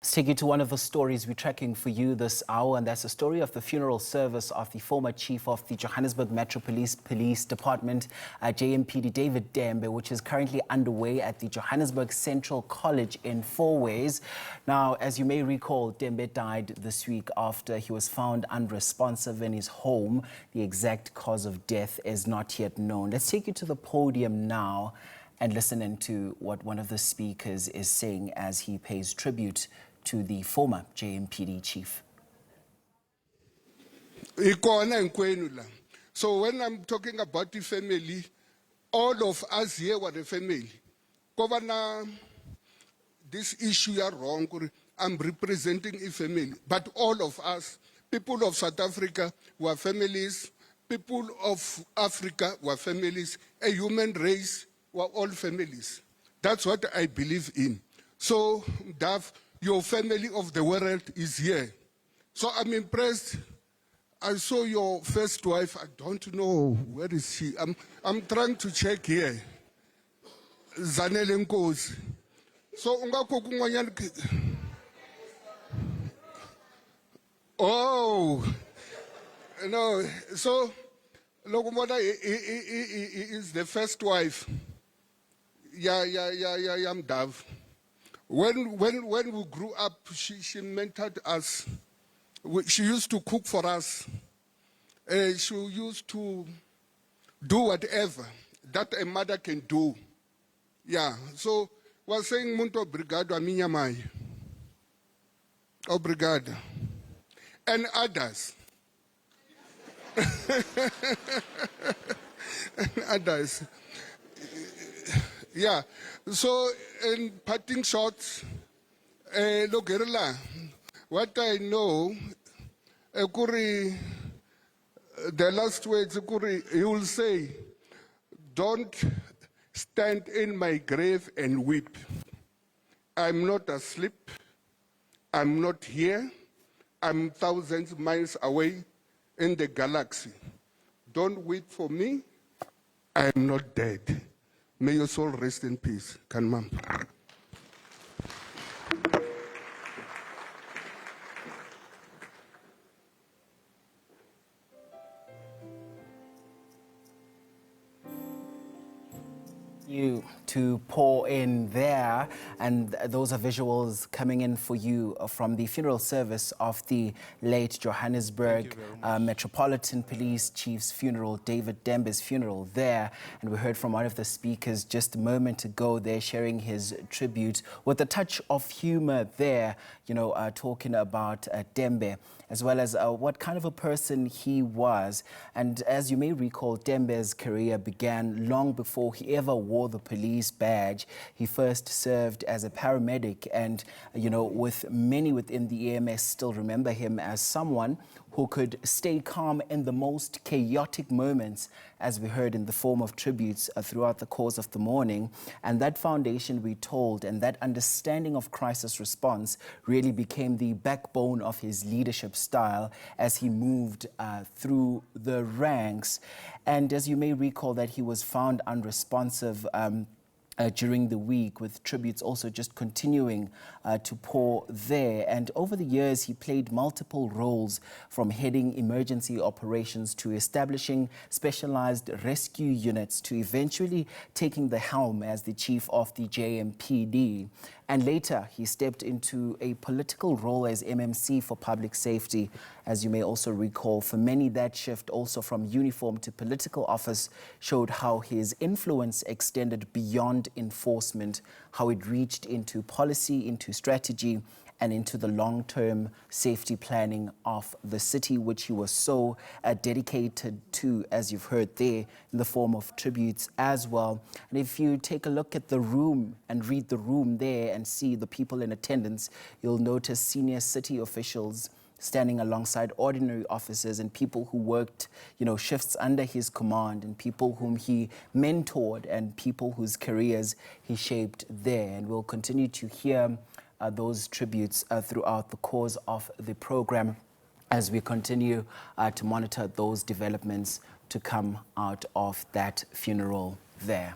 Let's take you to one of the stories we're tracking for you this hour, and that's the story of the funeral service of the former chief of the Johannesburg Metropolitan Police Department, JMPD David Tembe, which is currently underway at the Johannesburg Central College in Fourways. Now, as you may recall, Tembe died this week after he was found unresponsive in his home. The exact cause of death is not yet known. Let's take you to the podium now and listen into what one of the speakers is saying as he pays tribute to the former JMPD chief. So when I'm talking about the family, all of us here were the family. Governor, this issue are wrong. I'm representing a family, but all of us, people of South Africa were families, people of Africa were families, a human race were all families. That's what I believe in. So, Dav, your family of the world is here. So I'm impressed. I saw your first wife. I don't know, where is she? I'm trying to check here. Zanele Nkosi. So oh, no. So Lokumoda is the first wife. Yeah, I'm Dav. When we grew up, she mentored us. She used to cook for us. She used to do whatever that a mother can do. Yeah, so was saying muito obrigado a minha mãe. Obrigado. And others. And others. Yeah, so in parting shots, look, what I know, the last words, he will say, don't stand in my grave and weep. I'm not asleep. I'm not here. I'm thousands of miles away in the galaxy. Don't weep for me. I am not dead. May your soul rest in peace. Kanmam. You to pour in there, and those are visuals coming in for you from the funeral service of the late Johannesburg Metropolitan Police Chief's funeral, David Tembe's funeral there. And we heard from one of the speakers just a moment ago there sharing his tribute with a touch of humor there, talking about Tembe, as well as what kind of a person he was. And as you may recall, Tembe's career began long before he ever wore the police badge. He first served as a paramedic, and with many within the EMS still remember him as someone who could stay calm in the most chaotic moments, as we heard in the form of tributes throughout the course of the morning. And that foundation, we told, and that understanding of crisis response really became the backbone of his leadership style as he moved through the ranks. And as you may recall, that he was found unresponsive during the week, with tributes also just continuing to pour there. And over the years, he played multiple roles, from heading emergency operations to establishing specialized rescue units to eventually taking the helm as the chief of the JMPD. And later, he stepped into a political role as MMC for public safety. As you may also recall, for many, that shift also from uniform to political office showed how his influence extended beyond enforcement, how it reached into policy, into strategy, and into the long-term safety planning of the city, which he was so dedicated to, as you've heard there, in the form of tributes as well. And if you take a look at the room and read the room there and see the people in attendance, you'll notice senior city officials standing alongside ordinary officers and people who worked, shifts under his command, and people whom he mentored and people whose careers he shaped there. And we'll continue to hear those tributes throughout the course of the program as we continue to monitor those developments to come out of that funeral there.